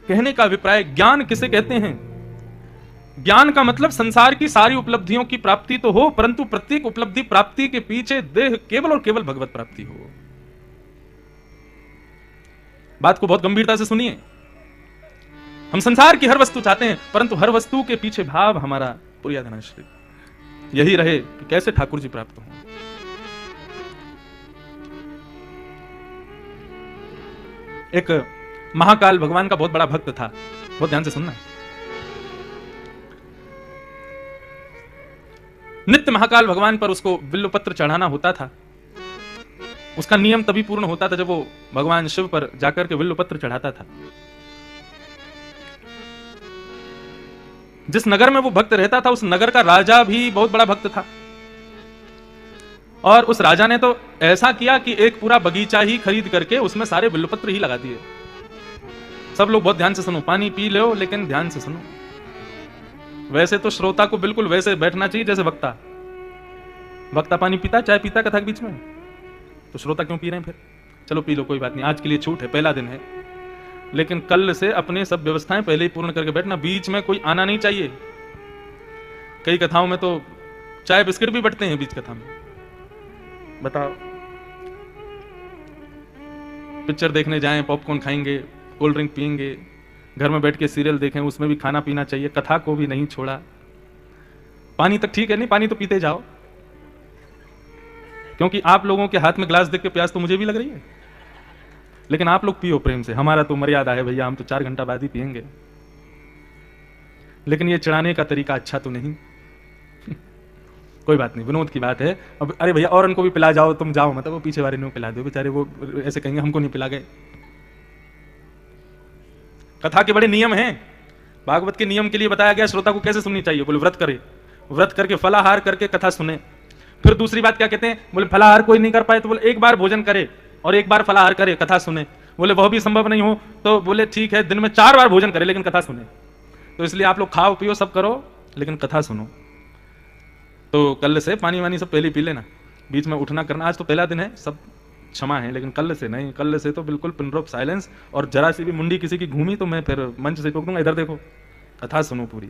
कहने का अभिप्राय, ज्ञान किसे कहते हैं? ज्ञान का मतलब संसार की सारी उपलब्धियों की प्राप्ति तो हो, परंतु प्रत्येक उपलब्धि प्राप्ति के पीछे देह केवल और केवल भगवत प्राप्ति हो। बात को बहुत गंभीरता से सुनिए। हम संसार की हर वस्तु चाहते हैं, परंतु हर वस्तु के पीछे भाव हमारा प्रियधनाश्रित यही रहे कि कैसे ठाकुर जी प्राप्त हो। एक महाकाल भगवान का बहुत बड़ा भक्त था, बहुत ध्यान से सुनना। नित्य महाकाल भगवान पर उसको बिल्वपत्र चढ़ाना होता था। उसका नियम तभी पूर्ण होता था जब वो भगवान शिव पर जाकर के बिल्वपत्र चढ़ाता था। जिस नगर में वो भक्त रहता था, उस नगर का राजा भी बहुत बड़ा भक्त था, और उस राजा ने तो ऐसा किया कि एक पूरा बगीचा ही खरीद करके उसमें सारे बिल्वपत्र ही लगा दिए। सब लोग बहुत ध्यान से सुनो, पानी पी लो लेकिन ध्यान से सुनो। वैसे तो श्रोता को बिल्कुल वैसे बैठना चाहिए जैसे वक्ता। वक्ता पानी पीता, चाय पीता कथा के बीच में, तो श्रोता क्यों पी रहे हैं फिर? चलो पी लो, कोई बात नहीं, आज के लिए छूट है, पहला दिन है, लेकिन कल से अपने सब व्यवस्थाएं पहले ही पूर्ण करके बैठना। बीच में कोई आना नहीं चाहिए। कई कथाओं में तो चाय बिस्किट भी बंटते हैं बीच कथा में। बताओ, पिक्चर देखने जाएं, पॉपकॉर्न खाएंगे, कोल्ड ड्रिंक पिएंगे, घर में बैठ के सीरियल देखें, उसमें भी खाना पीना चाहिए, कथा को भी नहीं छोड़ा। पानी तक ठीक है, नहीं पानी तो पीते जाओ, क्योंकि आप लोगों के हाथ में ग्लास देख के प्यास तो मुझे भी लग रही है, लेकिन आप लोग पियो प्रेम से। हमारा तो मर्यादा है भैया, हम तो 4 घंटा बाद ही पिएंगे। लेकिन ये चढ़ाने का तरीका अच्छा तो नहीं। कोई बात नहीं, विनोद की बात है। अब अरे भैया और उनको भी पिला जाओ, तुम जाओ, मतलब वो पीछे वाले ने पिला दो, बेचारे वो ऐसे कहेंगे हमको नहीं पिला गए। कथा के बड़े नियम हैं। भागवत के नियम के लिए बताया गया श्रोता को कैसे सुननी चाहिए। बोले व्रत करे, व्रत करके फलाहार करके कथा सुने। फिर दूसरी बात क्या कहते हैं? बोले फलाहार कोई नहीं कर पाए तो बोले एक बार भोजन करे और एक बार फलाहार करे, कथा सुने। बोले वह भी संभव नहीं हो तो बोले ठीक है दिन में 4 बार भोजन करे लेकिन कथा सुने। तो इसलिए आप लोग खाओ पियो सब करो लेकिन कथा सुनो। तो कल से पानी वानी सब पहले पी लेना, बीच में उठना करना। आज तो पहला दिन है, सब क्षमा है, लेकिन कल से नहीं, कल से तो बिल्कुल पिन ड्रॉप साइलेंस। और जरा सी भी मुंडी किसी की घूमी तो मैं फिर मंच से टोक दूंगा, इधर देखो, कथा सुनो पूरी।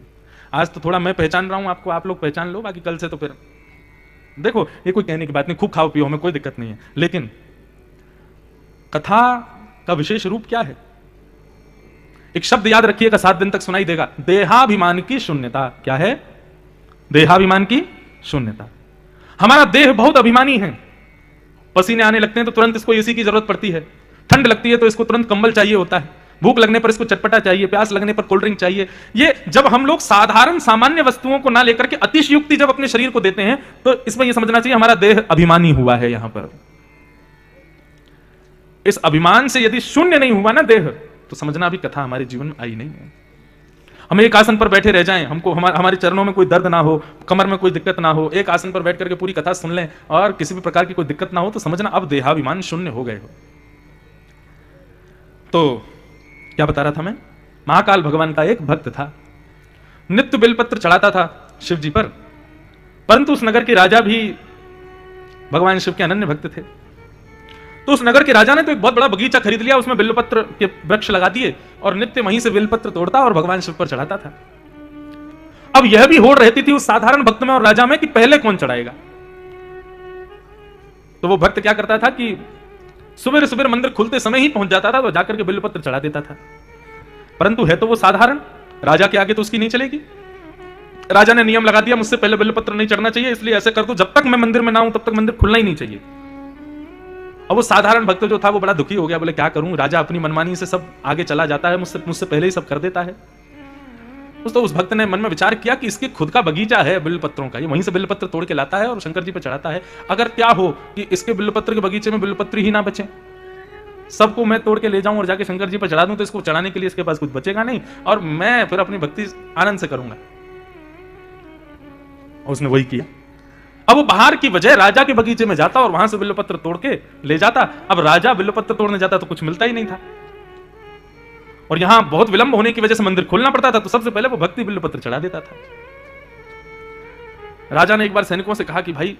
आज तो थोड़ा मैं पहचान रहा हूं आपको, आप लोग पहचान लो, बाकी कल से तो फिर देखो। ये कोई कहने की बात नहीं, खूब खाओ पियो, हमें कोई दिक्कत नहीं है, लेकिन कथा का विशेष रूप क्या है? एक शब्द याद रखिएगा, 7 दिन तक सुनाई देगा, देहाभिमान की शून्यता। क्या है? देहाभिमान की शून्यता। हमारा देह बहुत अभिमानी है। पसीने आने लगते हैं तो तुरंत इसको एसी की जरूरत पड़ती है, ठंड लगती है तो इसको तुरंत कंबल चाहिए होता है, भूख लगने पर इसको चटपटा चाहिए, प्यास लगने पर कोल्ड ड्रिंक चाहिए। ये जब हम लोग साधारण सामान्य वस्तुओं को ना लेकर के अतिशयुक्ति जब अपने शरीर को देते हैं तो इसमें यह समझना चाहिए हमारा देह अभिमानी हुआ है। यहां पर इस अभिमान से यदि शून्य नहीं हुआ ना देह, तो समझना अभी कथा हमारे जीवन में आई नहीं है। हम एक आसन पर बैठे रह जाएं, हमको हमारे चरणों में कोई दर्द ना हो, कमर में कोई दिक्कत ना हो, एक आसन पर बैठ करके पूरी कथा सुन लें और किसी भी प्रकार की कोई दिक्कत ना हो, तो समझना अब देहाभिमान शून्य हो गए हो। तो क्या बता रहा था मैं? महाकाल भगवान का एक भक्त था, नित्य बेलपत्र चढ़ाता था शिव जी पर, परंतु उस नगर के राजा भी भगवान शिव के अनन्य भक्त थे। तो उस नगर के राजा ने तो एक बहुत बड़ा बगीचा खरीद लिया, उसमें बेलपत्र के वृक्ष लगा दिए और नित्य वहीं से बेलपत्र तोड़ता और भगवान शिव पर चढ़ाता था। अब यह भी होड़ रहती थी उस साधारण भक्त में और राजा में कि पहले कौन चढ़ाएगा। तो वो भक्त क्या करता था कि सुबह सुबह मंदिर खुलते समय ही पहुंच जाता था, तो जाकर के बेलपत्र चढ़ा देता था। परंतु है तो वो साधारण, राजा के आगे तो उसकी नहीं चलेगी। राजा ने नियम लगा दिया, मुझसे पहले बेलपत्र नहीं चढ़ना चाहिए, इसलिए ऐसे कर दो जब तक मैं मंदिर में ना हूं तब तक मंदिर खुलना ही नहीं चाहिए। अब वो साधारण भक्त जो था वो बड़ा दुखी हो गया, बोले क्या करूं, राजा अपनी मनमानी से सब आगे चला जाता है, मुझसे पहले ही सब कर देता है। तो उस भक्त ने मन में विचार किया कि इसके खुद का बगीचा है बिल्वपत्रों का, ये वहीं से बिल्वपत्र तोड़ के लाता है और शंकर जी पर चढ़ाता है। अगर क्या हो कि इसके बिल्वपत्र के बगीचे में बिल्वपत्र ही ना बचे, सबको मैं तोड़ के ले जाऊं और जाके शंकर जी पर चढ़ा दूं, तो इसको चढ़ाने के लिए इसके पास कुछ बचेगा नहीं और मैं फिर अपनी भक्ति आनंद से करूंगा। और उसने वही किया। अब वो बाहर की वजह राजा के बगीचे में जाता और वहां से बिल्वपत्र तोड़ के ले जाता। अब राजा बिल्वपत्र तोड़ने जाता तो कुछ मिलता ही नहीं था और यहां बहुत विलंब होने की वजह से मंदिर खोलना पड़ता था, तो सबसे पहले वो भक्ति बिल्वपत्र चढ़ा देता था। राजा ने एक बार सैनिकों से कहा कि भाई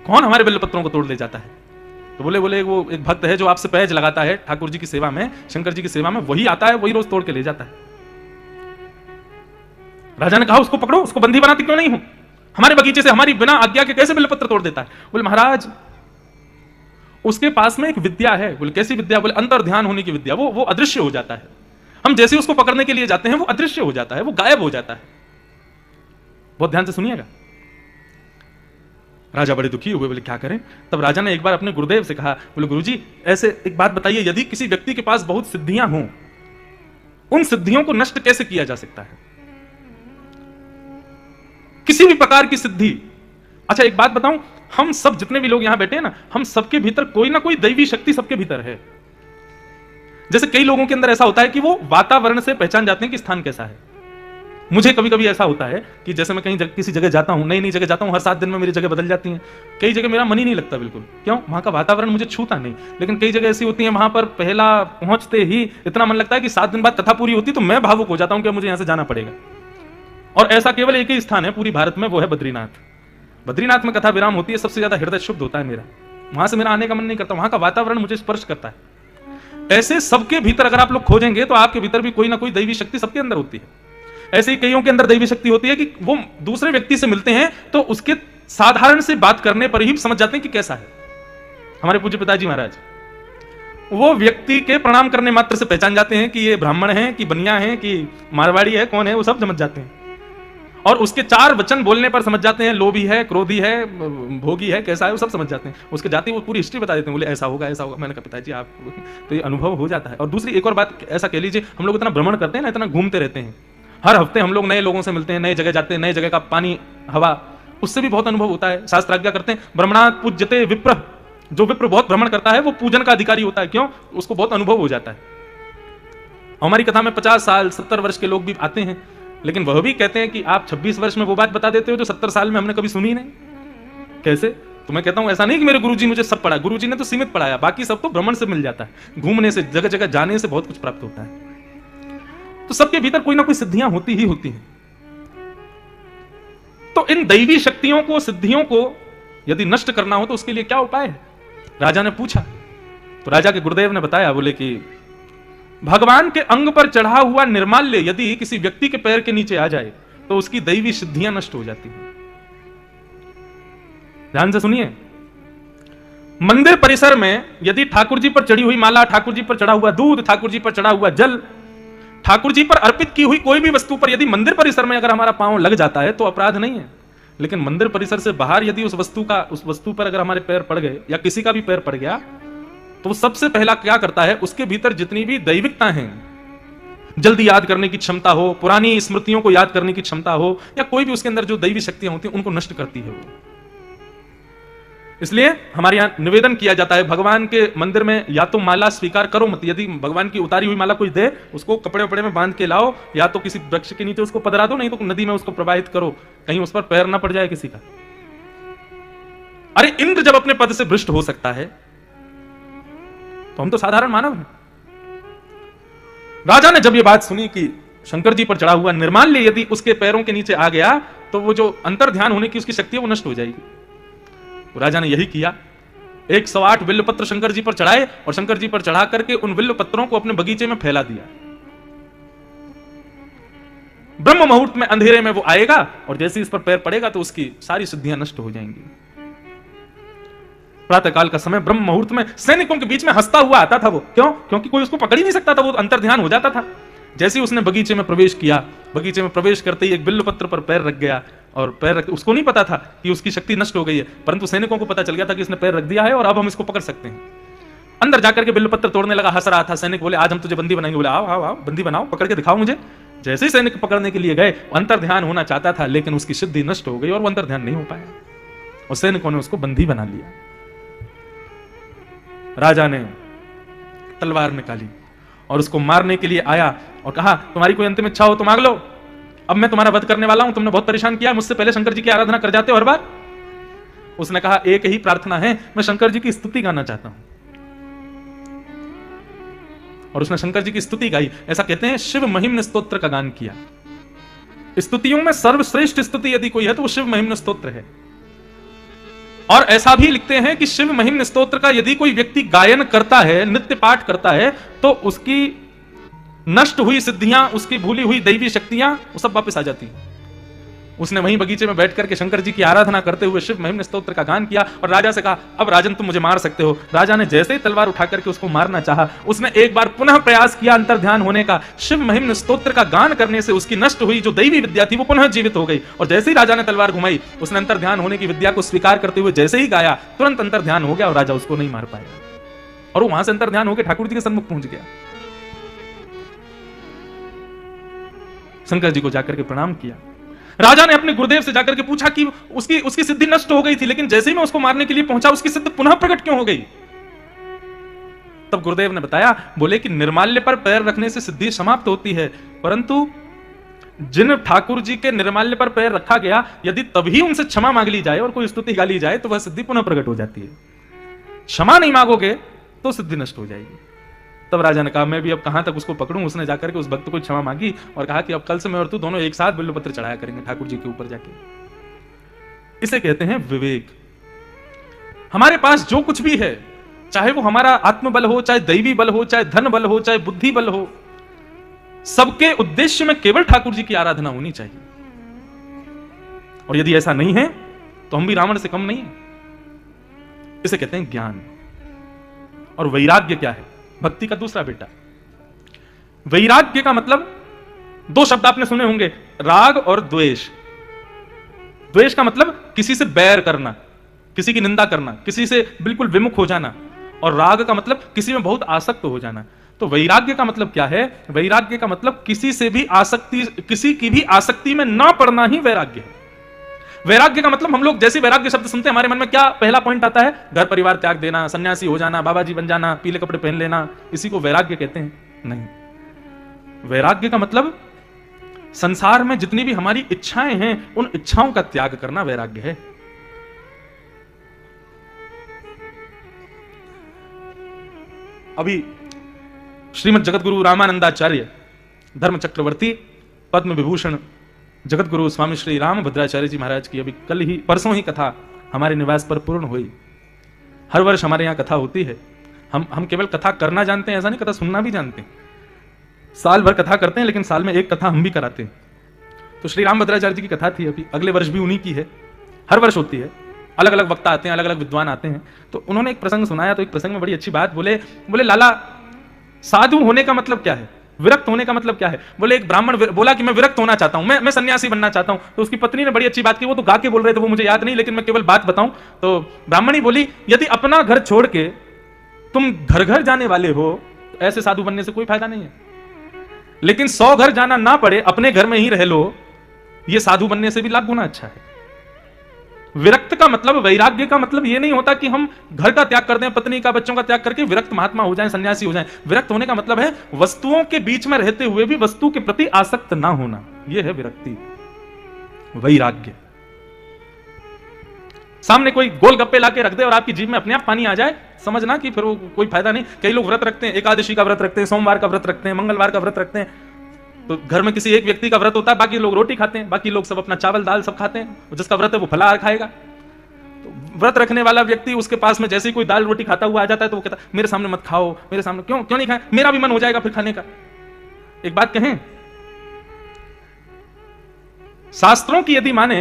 कौन हमारे बिल्वपत्रों को तोड़ ले जाता है? तो बोले बोले वो एक भक्त है जो आपसे पैज लगाता है ठाकुर जी की सेवा में, शंकर जी की सेवा में, वही आता है, वही रोज तोड़ के ले जाता है। राजा ने कहा उसको पकड़ो, उसको बंदी बनाती क्यों नहीं हूं, हमारे बगीचे से हमारी बिना आज्ञा के कैसे बेलपत्र तोड़ देता है। बोले महाराज उसके पास में एक विद्या है। बोले कैसी विद्या? बोले अंतर ध्यान होने की विद्या, वो अदृश्य हो जाता है, हम जैसे उसको पकड़ने के लिए जाते हैं वो अदृश्य हो जाता है, वो गायब हो जाता है। बहुत ध्यान से सुनिएगा। राजा बड़े दुखी हुए, बोले क्या करें। तब राजा ने एक बार अपने गुरुदेव से कहा, बोले गुरुजी ऐसे एक बात बताइए, यदि किसी व्यक्ति के पास बहुत सिद्धियां हों, उन सिद्धियों को नष्ट कैसे किया जा सकता है? किसी भी प्रकार की सिद्धि। अच्छा एक बात बताऊं, हम सब जितने भी लोग यहां बैठे हैं ना, हम सबके भीतर कोई ना कोई दैवी शक्ति सबके भीतर है। जैसे कई लोगों के अंदर ऐसा होता है कि वो वातावरण से पहचान जाते हैं कि स्थान कैसा है। मुझे कभी कभी ऐसा होता है कि जैसे मैं कहीं किसी जगह जाता हूं, नई नई जगह जाता हूं, हर 7 दिन में मेरी जगह बदल जाती है। कई जगह मेरा मन ही नहीं लगता बिल्कुल, क्यों? वहां का वातावरण मुझे छूता नहीं। लेकिन कई जगह ऐसी होती है वहां पर पहला पहुंचते ही इतना मन लगता है कि 7 दिन बाद कथा पूरी होती तो मैं भावुक हो जाता हूं कि मुझे यहां से जाना पड़ेगा। और ऐसा केवल एक ही स्थान है पूरी भारत में, वो है बद्रीनाथ। बद्रीनाथ में कथा विराम होती है, सबसे ज्यादा हृदय शुद्ध होता है मेरा, वहां से मेरा आने का मन नहीं करता, वहां का वातावरण मुझे स्पर्श करता है। ऐसे सबके भीतर अगर आप लोग खोजेंगे तो आपके भीतर भी कोई ना कोई दैवी शक्ति सबके अंदर होती है। ऐसे ही कईयों के अंदर दैवी शक्ति होती है कि वो दूसरे व्यक्ति से मिलते हैं तो उसके साधारण से बात करने पर ही समझ जाते हैं कि कैसा है। हमारे पूज्य पिताजी महाराज, वो व्यक्ति के प्रणाम करने मात्र से पहचान जाते हैं कि ये ब्राह्मण है कि बनिया है कि मारवाड़ी है, कौन है, वो सब समझ जाते हैं। और उसके 4 वचन बोलने पर समझ जाते हैं, लोभी है, क्रोधी है, भोगी है, कैसा है, वो सब समझ जाते हैं। उसके जाते वो पूरी हिस्ट्री बता देते हैं, बोले ऐसा होगा ऐसा होगा। मैंने कहा पिताजी आप तो ये अनुभव हो जाता है। और दूसरी एक और बात ऐसा कह लीजिए, हम लोग इतना भ्रमण करते हैं ना, इतना घूमते रहते हैं, हर हफ्ते हम लोग नए लोगों से मिलते हैं, नए जगह जाते हैं, नए जगह का पानी हवा, उससे भी बहुत अनुभव होता है। शास्त्र आज्ञा करते हैं ब्रह्मणात् पूज्यते विप्र, जो विप्र बहुत भ्रमण करता है वो पूजन का अधिकारी होता है। क्यों? उसको बहुत अनुभव हो जाता है। हमारी कथा में 50 साल 70 वर्ष के लोग भी आते हैं, लेकिन वह भी कहते हैं कि आप 26 वर्ष में वो बात बता देते हो जो 70 साल में हमने कभी सुनी नहीं। कैसे? तो मैं कहता हूं ऐसा नहीं कि मेरे गुरुजी मुझे सब पढ़ा, गुरुजी ने तो सीमित पढ़ाया, बाकी सब तो भ्रमण से मिल जाता है, घूमने से, जगह जगह जाने से बहुत कुछ प्राप्त होता है। तो सबके भीतर कोई ना कोई सिद्धियां होती ही होती हैं। तो इन दैवी शक्तियों को, सिद्धियों को यदि नष्ट करना हो तो उसके लिए क्या उपाय है? राजा ने पूछा। तो राजा के गुरुदेव ने बताया, बोले कि भगवान के अंग पर चढ़ा हुआ निर्माल्य यदि किसी व्यक्ति के पैर के नीचे आ जाए तो उसकी दैवी सिद्धियां नष्ट हो जाती हैं। ध्यान से सुनिए, मंदिर परिसर में यदि ठाकुर जी पर चढ़ी हुई माला, ठाकुर जी पर चढ़ा हुआ दूध, ठाकुर जी पर चढ़ा हुआ जल, ठाकुर जी पर अर्पित की हुई कोई भी वस्तु पर यदि मंदिर परिसर में अगर हमारा पांव लग जाता है तो अपराध नहीं है। लेकिन मंदिर परिसर से बाहर यदि उस वस्तु पर अगर हमारे पैर पड़ गए या किसी का भी पैर पड़ गया तो सबसे पहला क्या करता है, उसके भीतर जितनी भी दैविकता हैं, जल्दी याद करने की क्षमता हो, पुरानी स्मृतियों को याद करने की क्षमता हो, या कोई भी उसके अंदर जो दैवी शक्तियां होती हैं उनको नष्ट करती है वो। इसलिए हमारे यहां निवेदन किया जाता है, भगवान के मंदिर में या तो माला स्वीकार करो मत, यदि भगवान की उतारी हुई माला कोई दे उसको कपड़े वपड़े में बांध के लाओ, या तो किसी वृक्ष के नीचे उसको पधरा दो, नहीं तो नदी में उसको प्रवाहित करो, कहीं उस पर पैर ना पड़ जाए किसी का। अरे इंद्र जब अपने पद से भ्रष्ट हो सकता है तो हम तो साधारण मानव हैं। राजा ने जब ये बात सुनी कि शंकर जी पर चढ़ा हुआ निर्माल्य यदि उसके पैरों के नीचे आ गया तो वो जो अंतर ध्यान होने की उसकी शक्ति है वो नष्ट हो जाएगी। तो राजा ने यही किया, 108 बिल्वपत्र शंकर जी पर चढ़ाए और शंकर जी पर चढ़ा करके उन बिल्वपत्रों को अपने बगीचे में फैला दिया। ब्रह्म मुहूर्त में अंधेरे में वो आएगा और जैसे इस पर पैर पड़ेगा तो उसकी सारी सिद्धियां नष्ट हो जाएंगी। प्रातः काल का समय ब्रह्म मुहूर्त में सैनिकों के बीच में हंसता हुआ आता था वो। क्यों? क्योंकि कोई उसको पकड़ ही नहीं सकता था, वो अंतर ध्यान हो जाता था। जैसे ही उसने बगीचे में प्रवेश किया, बगीचे में प्रवेश करते ही एक बिल्वपत्र पर पैर रख गया और पैर रख, उसको नहीं पता था कि उसकी शक्ति नष्ट हो गई है, परंतु सैनिकों को पता चल गया था कि इसने पैर रख दिया है और अब हम इसको पकड़ सकते हैं। अंदर जाकर के बिल्वपत्र तोड़ने लगा, हंस रहा था। सैनिक बोले आज हम तुझे बंदी बनाएंगे। बोले आओ आओ आओ बंदी बनाओ, पकड़ के दिखाओ मुझे। जैसे ही सैनिक पकड़ने के लिए गए, अंतर ध्यान होना चाहता था लेकिन उसकी सिद्धि नष्ट हो गई और वो अंतर ध्यान नहीं हो पाया और सैनिकों ने उसको बंदी बना लिया। राजा ने तलवार निकाली और उसको मारने के लिए आया और कहा तुम्हारी कोई अंतिम इच्छा हो तो मांग लो, अब मैं तुम्हारा वध करने वाला हूं, तुमने बहुत परेशान किया, मुझसे पहले शंकर जी की आराधना कर जाते हो हर बार। उसने कहा एक ही प्रार्थना है, मैं शंकर जी की स्तुति गाना चाहता हूं। और उसने शंकर जी की स्तुति गाई। ऐसा कहते हैं शिव महिम्न स्तोत्र का गान किया। स्तुतियों में सर्वश्रेष्ठ स्तुति यदि कोई है तो वो शिव महिम्न स्तोत्र है। और ऐसा भी लिखते हैं कि शिव महिम स्तोत्र का यदि कोई व्यक्ति गायन करता है, नित्य पाठ करता है, तो उसकी नष्ट हुई सिद्धियां, उसकी भूली हुई दैवी शक्तियां वो सब वापस आ जाती हैं। उसने वहीं बगीचे में बैठ करके शंकर जी की आराधना करते हुए शिव महिम स्तोत्र का गान किया और राजा से कहा, अब राजन तुम मुझे मार सकते हो। राजा ने जैसे ही तलवार उठा करके उसको मारना चाहा, उसने एक बार पुनः प्रयास किया अंतर ध्यान होने का। शिव महिम स्तोत्र का गान करने से उसकी नष्ट हुई जो दैवी विद्या थी वो पुनः जीवित हो गई। और जैसे ही राजा ने तलवार घुमाई, उसने अंतर ध्यान होने की विद्या को स्वीकार करते हुए जैसे ही गाया, तुरंत अंतर ध्यान हो गया और राजा उसको नहीं मार पाया। और वो वहां से अंतर ध्यान होकर ठाकुर जी के सन्मुख पहुंच गया। शंकर जी को जाकर के प्रणाम किया। राजा ने अपने गुरुदेव से जाकर के पूछा कि उसकी सिद्धि नष्ट हो गई थी, लेकिन जैसे ही मैं उसको मारने के लिए पहुंचा उसकी सिद्धि पुनः प्रकट क्यों हो गई? तब गुरुदेव ने बताया, बोले कि निर्माल्य पर पैर रखने से सिद्धि समाप्त होती है, परंतु जिन ठाकुर जी के निर्माल्य पर पैर रखा गया, यदि तभी उनसे क्षमा मांग ली जाए और कोई स्तुति गा ली जाए तो वह सिद्धि पुनः प्रकट हो जाती है। क्षमा नहीं मांगोगे तो सिद्धि नष्ट हो जाएगी। तब राजा ने कहा, मैं भी अब कहां तक उसको पकड़ूं। उसने जाकर के उस भक्त को क्षमा मांगी और कहा कि अब कल से मैं और तू दोनों एक साथ बिल्वपत्र चढ़ाया करेंगे ठाकुर जी के ऊपर जाके। इसे कहते हैं विवेक। हमारे पास जो कुछ भी है, चाहे वो हमारा आत्मबल हो, चाहे दैवी बल हो, चाहे धन बल हो, चाहे बुद्धि बल हो, सबके उद्देश्य में केवल ठाकुर जी की आराधना होनी चाहिए। और यदि ऐसा नहीं है तो हम भी रावण से कम नहीं है। इसे कहते हैं ज्ञान। और वैराग्य क्या है? भक्ति का दूसरा बेटा। वैराग्य का मतलब दो शब्द आपने सुने होंगे, राग और द्वेष। द्वेष का मतलब किसी से बैर करना, किसी की निंदा करना, किसी से बिल्कुल विमुख हो जाना। और राग का मतलब किसी में बहुत आसक्त हो जाना। तो वैराग्य का मतलब क्या है? वैराग्य का मतलब किसी से भी आसक्ति, किसी की भी आसक्ति में ना पड़ना ही वैराग्य है। वैराग्य का मतलब, हम लोग जैसे वैराग्य शब्द सुनते हैं हमारे मन में क्या पहला पॉइंट आता है? घर परिवार त्याग देना, सन्यासी हो जाना, बाबा जी बन जाना, पीले कपड़े पहन लेना, इसी को वैराग्य कहते हैं। नहीं, वैराग्य का मतलब संसार में जितनी भी हमारी इच्छाएं हैं उन इच्छाओं का त्याग करना वैराग्य है। अभी श्रीमद जगतगुरु रामानंदाचार्य धर्म चक्रवर्ती पद्म विभूषण जगत गुरु स्वामी श्री राम भद्राचार्य जी महाराज की अभी कल ही परसों ही कथा हमारे निवास पर पूर्ण हुई। हर वर्ष हमारे यहाँ कथा होती है। हम केवल कथा करना जानते हैं ऐसा नहीं, कथा सुनना भी जानते हैं। साल भर कथा करते हैं लेकिन साल में एक कथा हम भी कराते हैं। तो श्री राम भद्राचार्य जी की कथा थी अभी, अगले वर्ष भी उन्हीं की है। हर वर्ष होती है, अलग अलग वक्ता आते हैं, अलग अलग विद्वान आते हैं। तो उन्होंने एक प्रसंग सुनाया, तो एक प्रसंग में बड़ी अच्छी बात बोले लाला, साधु होने का मतलब क्या है? विरक्त होने का मतलब क्या है? बोले एक ब्राह्मण बोला कि मैं विरक्त होना चाहता हूं, मैं सन्यासी बनना चाहता हूं। तो उसकी पत्नी ने बड़ी अच्छी बात की, वो तो गा के बोल रहे थे, वो मुझे याद नहीं, लेकिन मैं केवल बात बताऊं। तो ब्राह्मणी बोली, यदि अपना घर छोड़ के तुम घर घर जाने वाले हो, ऐसे साधु बनने से कोई फायदा नहीं है। लेकिन 100 घर जाना ना पड़े, अपने घर में ही रह लो, यह साधु बनने से भी लाख गुना अच्छा है। विरक्त का मतलब, वैराग्य का मतलब यह नहीं होता कि हम घर का त्याग कर दें, पत्नी का, बच्चों का त्याग करके विरक्त महात्मा हो जाएं, सन्यासी हो जाएं। विरक्त होने का मतलब है वस्तुओं के बीच में रहते हुए भी वस्तु के प्रति आसक्त ना होना। यह है विरक्ति, वैराग्य। सामने कोई गोलगप्पे लाके रख दे और आपकी जीभ में अपने आप पानी आ जाए, समझना कि फिर वो कोई फायदा नहीं। कई लोग व्रत रखते हैं, एकादशी का व्रत रखते हैं, सोमवार का व्रत रखते हैं, मंगलवार का व्रत रखते हैं। तो घर में किसी एक व्यक्ति का व्रत होता है, बाकी लोग रोटी खाते हैं, बाकी लोग सब अपना चावल दाल सब खाते हैं। जिसका व्रत है वो फलाहार खाएगा। तो व्रत रखने वाला व्यक्ति, उसके पास में जैसे ही कोई दाल रोटी खाता हुआ आ जाता है तो वो कहता है मेरे सामने मत खाओ, मेरे सामने क्यों नहीं खाए, मेरा भी मन हो जाएगा फिर खाने का। एक बात कहें, शास्त्रों की यदि माने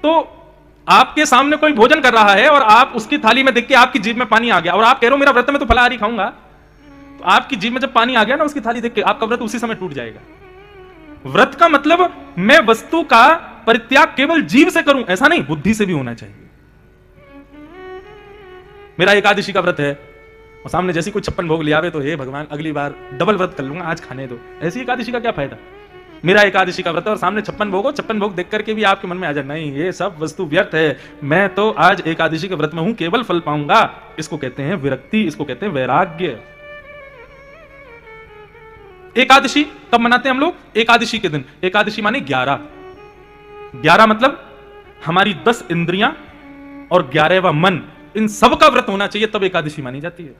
तो आपके सामने कोई भोजन कर रहा है और आप उसकी थाली में देख के आपकी जीभ में पानी आ गया और आप कह रहे हो मेरा व्रत में तो फलाहार ही खाऊंगा, तो आपकी जीभ में जब पानी आ गया ना उसकी थाली देख के, आपका व्रत उसी समय टूट जाएगा। व्रत का मतलब मैं वस्तु का परित्याग केवल जीव से करूं ऐसा नहीं, बुद्धि से भी होना चाहिए। मेरा एकादशी का व्रत है और सामने जैसी कोई 56 भोग ले आवे तो हे भगवान अगली बार डबल व्रत कर लूंगा, आज खाने दो। ऐसी एकादशी का क्या फायदा? मेरा एकादशी का व्रत है और सामने 56 भोग हो, 56 भोग देख करके भी आपके मन में आ जाए नहीं ये सब वस्तु व्यर्थ है, मैं तो आज एकादशी के व्रत में हूं, केवल फल पाऊंगा। इसको कहते हैं विरक्ति, इसको कहते हैं वैराग्य। एकादशी कब मनाते हैं हम लोग? एकादशी के दिन। एकादशी माने 11 मतलब हमारी 10 इंद्रियां और 11वां मन, इन सब का व्रत होना चाहिए, तब एकादशी मानी जाती है।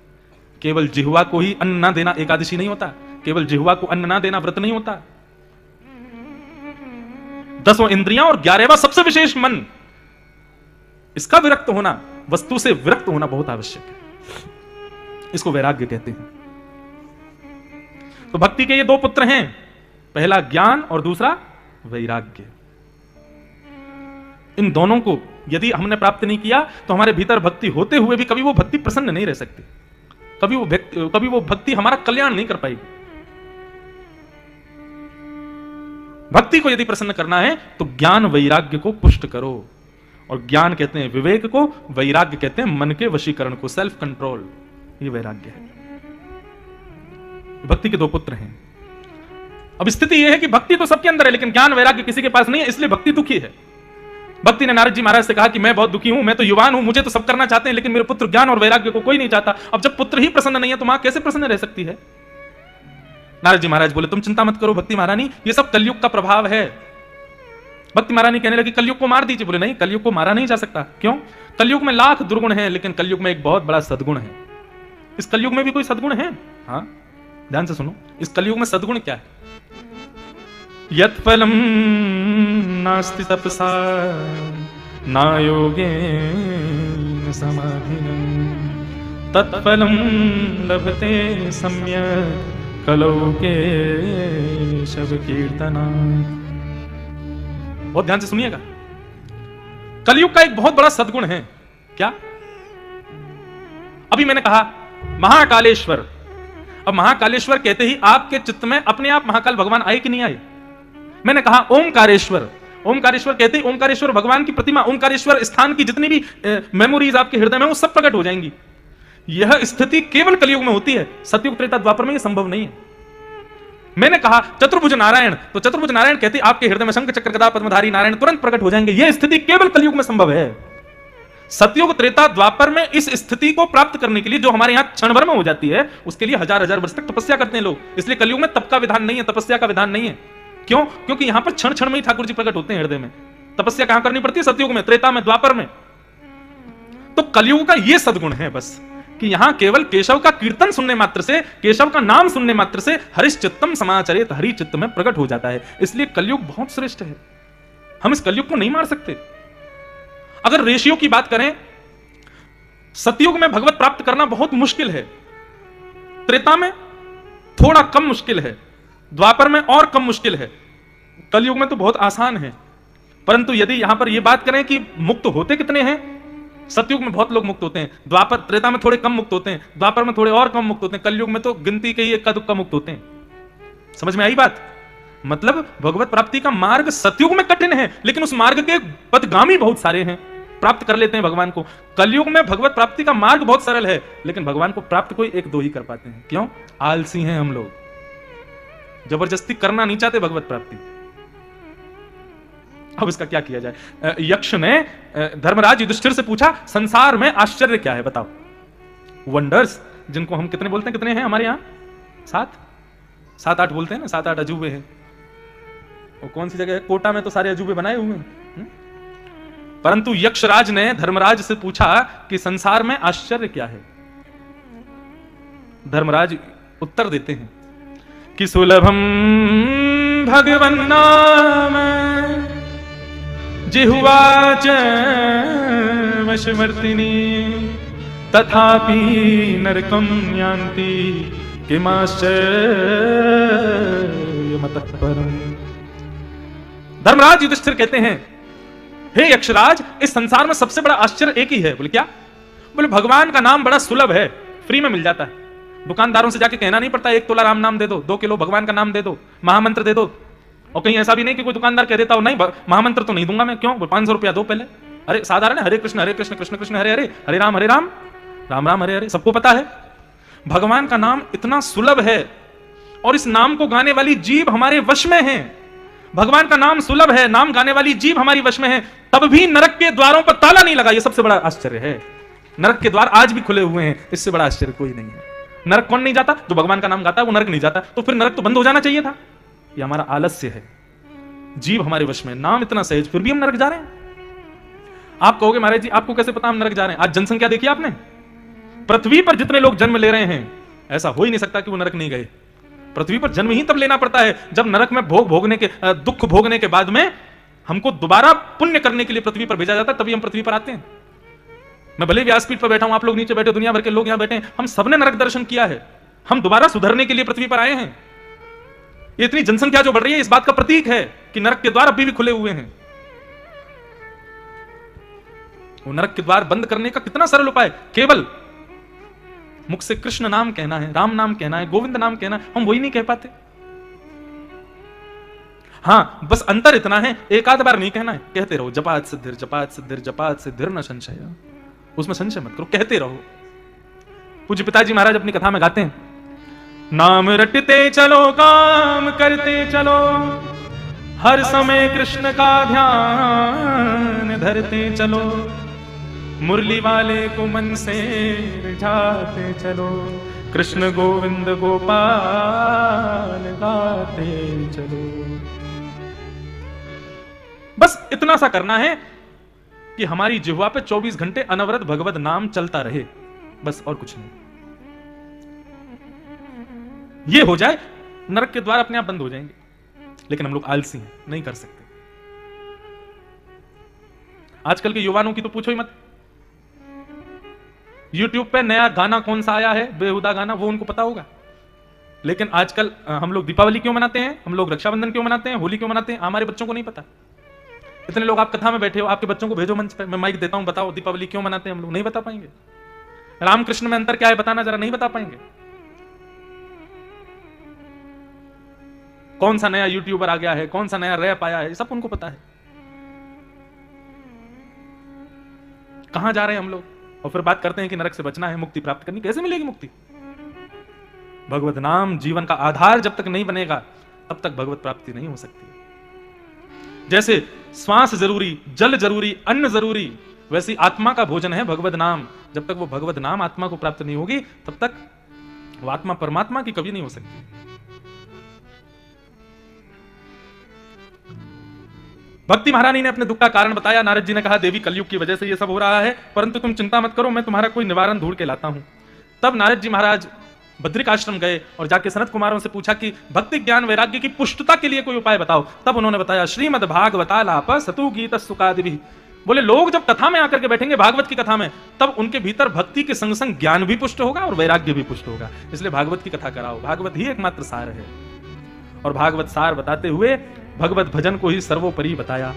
केवल जिह्वा को ही अन्न ना देना एकादशी नहीं होता, केवल जिह्वा को अन्न ना देना व्रत नहीं होता। 10 इंद्रियां और 11वां सबसे विशेष मन, इसका विरक्त होना, वस्तु से विरक्त होना बहुत आवश्यक है। इसको वैराग्य कहते हैं। तो भक्ति के ये दो पुत्र हैं, पहला ज्ञान और दूसरा वैराग्य। इन दोनों को यदि हमने प्राप्त नहीं किया तो हमारे भीतर भक्ति होते हुए भी कभी वो भक्ति प्रसन्न नहीं रह सकती, कभी वो भक्ति हमारा कल्याण नहीं कर पाएगी। भक्ति को यदि प्रसन्न करना है तो ज्ञान वैराग्य को पुष्ट करो। और ज्ञान कहते हैं विवेक को, वैराग्य कहते हैं मन के वशीकरण को, सेल्फ कंट्रोल। ये वैराग्य है। भक्ति के दो पुत्र हैं। अब स्थिति यह है कि भक्ति तो सबके अंदर है लेकिन ज्ञान वैराग्य किसी के पास नहीं है, इसलिए भक्ति दुखी है। भक्ति ने नारद जी महाराज से कहा कि मैं बहुत दुखी हूं, मैं तो युवान हूं, मुझे तो सब करना चाहते हैं लेकिन मेरे पुत्र ज्ञान और वैराग्य को कोई नहीं चाहता। अब जब पुत्र ही प्रसन्न नहीं है तो मां कैसे प्रसन्न रह सकती है? नारद जी महाराज बोले तुम चिंता मत करो भक्ति महारानी, ये सब कलयुग का प्रभाव है। भक्ति महारानी कहने लगी कलयुग को मार दीजिए। बोले नहीं, कलयुग को मारा नहीं जा सकता। क्यों? कलयुग में लाख दुर्गुण है लेकिन कलयुग में एक बहुत बड़ा सद्गुण है। इस कलयुग में भी कोई सद्गुण है? हाँ, ध्यान से सुनो, इस कलयुग में सद्गुण क्या है? यत् फलम नास्ति तपसा ना योगेन समाधिनं तत्फलम लभते सम्यक् कलौ केशव कीर्तना। बहुत ध्यान से सुनिएगा, कलयुग का एक बहुत बड़ा सद्गुण है। क्या? अभी मैंने कहा महाकालेश्वर। अब महाकालेश्वर कहते ही आपके चित्त में अपने आप महाकाल भगवान आए कि नहीं आए? मैंने कहा ओमकारेश्वर। ओमकारेश्वर कहते ही ओमकारेश्वर भगवान की प्रतिमा, ओमकारेश्वर स्थान की जितनी भी मेमोरीज आपके हृदय में वो सब प्रकट हो जाएंगी। यह स्थिति केवल कलयुग में होती है, सतयुग त्रेता द्वापर में यह संभव नहीं है। मैंने कहा चतुर्भुज नारायण, तो चतुर्भुज नारायण कहते ही आपके हृदय में शंख चक्र गदा पद्मधारी नारायण तुरंत प्रकट हो जाएंगे। यह स्थिति केवल कलयुग में संभव है। सतयुग त्रेता द्वापर में इस स्थिति को प्राप्त करने के लिए जो हमारे यहां क्षण भर में हो जाती है उसके लिए हजार हजार वर्ष तक तपस्या करते हैं लोग। इसलिए कलयुग में तप का विधान नहीं है, तपस्या का विधान नहीं है। क्यों? क्योंकि यहां पर क्षण क्षण में ही ठाकुर जी प्रकट होते हैं हृदय में। तपस्या कहां करनी पड़ती है? सतयुग में, त्रेता में, द्वापर में। तो कलयुग का यह सद्गुण है बस कि यहां केवल केशव का कीर्तन सुनने मात्र से, केशव का नाम सुनने मात्र से हरिश्चित्तम समाचरित, हरि चित्त में प्रकट हो जाता है। इसलिए कलयुग बहुत श्रेष्ठ है। हम इस कलयुग को नहीं मार सकते। अगर रेशियो की बात करें, सतयुग में भगवत प्राप्त करना बहुत मुश्किल है, त्रेता में थोड़ा कम मुश्किल है, द्वापर में और कम मुश्किल है, कलयुग में तो बहुत आसान है। परंतु यदि यहां पर यह बात करें कि मुक्त होते कितने हैं, सतयुग में बहुत लोग मुक्त होते हैं, द्वापर त्रेता में थोड़े कम मुक्त होते हैं, द्वापर में थोड़े और कम मुक्त होते हैं, कलयुग में तो गिनती के ही इक्का दुक्का मुक्त होते हैं। समझ में आई बात? मतलब भगवत प्राप्ति का मार्ग सतयुग में कठिन है लेकिन उस मार्ग के पथगामी बहुत सारे हैं, प्राप्त कर लेते हैं भगवान को। कलयुग में भगवत प्राप्ति का मार्ग बहुत सरल है लेकिन भगवान को प्राप्त कोई एक दो ही कर पाते हैं। क्यों? आलसी हैं हम लोग, जबरदस्ती करना नहीं चाहते भगवत प्राप्ति। अब इसका क्या किया जाए? यक्ष ने धर्मराज युधिष्ठिर से पूछा संसार में आश्चर्य क्या है बताओ। वंडर्स, जिनको हम कितने बोलते हैं, कितने हैं हमारे यहां? 7-8 बोलते हैं ना, 7-8 अजूबे हैं। वो कौन सी जगह है? कोटा में तो सारे अजूबे बनाए हुए हैं। परंतु यक्षराज ने धर्मराज से पूछा कि संसार में आश्चर्य क्या है। धर्मराज उत्तर देते हैं कि सुलभम भगवन नाम जिह्वाच वशवर्तिनी तथापि नरकं यान्ति किमाश्चर्यमतः परम्। धर्मराज युधिष्ठिर कहते हैं हे यक्षराज, इस संसार में सबसे बड़ा आश्चर्य एक ही है। बोले क्या? बोले भगवान का नाम बड़ा सुलभ है, फ्री में मिल जाता है। दुकानदारों से जाके कहना नहीं पड़ता 1 तोला राम नाम दे दो, 2 किलो भगवान का नाम दे दो, महामंत्र दे दो। और कहीं ऐसा भी नहीं कि कोई दुकानदार कह देता हो नहीं महामंत्र तो नहीं दूंगा मैं। क्यों? 500 रुपया दो पहले। अरे साधारण है, हरे कृष्ण कृष्ण कृष्ण हरे हरे, हरे राम राम राम हरे हरे, सबको पता है। भगवान का नाम इतना सुलभ है और इस नाम को गाने वाली जीभ हमारे वश में है। भगवान का नाम सुलभ है, नाम गाने वाली जीभ हमारी वश में है, तब भी नरक के द्वारों पर ताला नहीं लगा। यह सबसे बड़ा आश्चर्य है। नरक के द्वार आज भी खुले हुए हैं, इससे बड़ा आश्चर्य कोई नहीं है। नरक कौन नहीं जाता? जो भगवान का नाम गाता है वो नरक नहीं जाता। तो फिर नरक तो बंद हो जाना चाहिए था। ये हमारा आलस्य है, जीव हमारे वश में, नाम इतना सहज, फिर भी हम नरक जा रहे हैं। आप कहोगे महाराज जी आपको कैसे पता हम नरक जा रहे हैं? आज जनसंख्या देखी आपने? पृथ्वी पर जितने लोग जन्म ले रहे हैं, ऐसा हो ही नहीं सकता कि वो नरक नहीं गए। पृथ्वी पर जन्म ही तब लेना पड़ता है जब नरक में दुख भोगने के बाद में हमको दोबारा पुण्य करने के लिए पृथ्वी पर भेजा जाता है, तभी हम पृथ्वी पर आते हैं। मैं भले व्यासपीठ पर बैठा हूं, आप लोग नीचे बैठे, दुनिया भर के लोग यहां बैठे हैं, हम सबने नरक दर्शन किया है। हम दोबारा सुधरने के लिए पृथ्वी पर आए हैं। ये इतनी जनसंख्या जो बढ़ रही है, इस बात का प्रतीक है कि नरक के द्वार अभी भी खुले हुए हैं। वो नरक के द्वार बंद करने का कितना सरल उपाय, केवल मुख से कृष्ण नाम कहना है, राम नाम कहना है, गोविंद नाम कहना है। हम वही नहीं कह पाते। हां, बस अंतर इतना है, एक आध बार नहीं कहना है, कहते रहो, जपात सिद्धिर जपात सिद्धिर जपात सिद्धिर न संशय। उसमें संशय मत करो, कहते रहो। पूज्य पिताजी महाराज अपनी कथा में गाते हैं, नाम रटते चलो, काम करते चलो, हर समय कृष्ण का ध्यान धरते चलो, मुरली वाले को मन से रिझाते चलो, कृष्ण गोविंद गोपाल गाते चलो। बस इतना सा करना है कि हमारी जिह्वा पे 24 घंटे अनवरत भगवत नाम चलता रहे, बस और कुछ नहीं। ये हो जाए, नरक के द्वार अपने आप बंद हो जाएंगे। लेकिन हम लोग आलसी हैं, नहीं कर सकते। आजकल के युवाओं की तो पूछो ही मत। YouTube पे नया गाना कौन सा आया है, बेहुदा गाना, वो उनको पता होगा। लेकिन आजकल हम लोग दीपावली क्यों मनाते हैं, हम लोग रक्षाबंधन क्यों मनाते हैं, होली क्यों मनाते हैं, हमारे बच्चों को नहीं पता। इतने लोग आप कथा में बैठे हो, आपके बच्चों को भेजो मंच पे, मैं माइक देता हूं, बताओ दीपावली क्यों मनाते हैं। हम लोग नहीं बता पाएंगे। रामकृष्ण में अंतर क्या है बताना जरा, नहीं बता पाएंगे। कौन सा नया यूट्यूबर आ गया है, कौन सा नया रैप आया है, सब उनको पता है। कहां जा रहे हैं हम लोग, और फिर बात करते हैं कि नरक से बचना है, मुक्ति प्राप्त करनी। कैसे मिलेगी मुक्ति? भगवत नाम जीवन का आधार जब तक नहीं बनेगा, तब तक भगवत प्राप्ति नहीं हो सकती। जैसे श्वास जरूरी, जल जरूरी, अन्न जरूरी, वैसी आत्मा का भोजन है भगवत नाम। जब तक वो भगवत नाम आत्मा को प्राप्त नहीं होगी, तब तक वो आत्मा परमात्मा की कभी नहीं हो सकती। भक्ति महारानी ने अपने दुख का कारण बताया। नारद जी ने कहा, देवी कलयुग की वजह से ये सब हो रहा है, परंतु तुम चिंता मत करो, मैं तुम्हारा कोई निवारण ढूंढ के लाता हूं। तब नारद जी महाराज बद्रिक आश्रम गए और जाके सनत कुमारों से पूछा कि भक्ति ज्ञान वैराग्य की पुष्टता के लिए कोई उपाय बताओ। तब उन्होंने बताया, श्रीमद् भागवतालाप सतु गीत सुकादिभिः। बोले लोग जब कथा में आकर के बैठेंगे, भागवत की कथा में, तब उनके भीतर भक्ति के संग संग ज्ञान भी पुष्ट होगा और वैराग्य भी पुष्ट होगा। इसलिए भागवत की कथा कराओ। भागवत ही एकमात्र सार है। और भागवत सार बताते हुए भगवत भजन को ही सर्वोपरि बताया।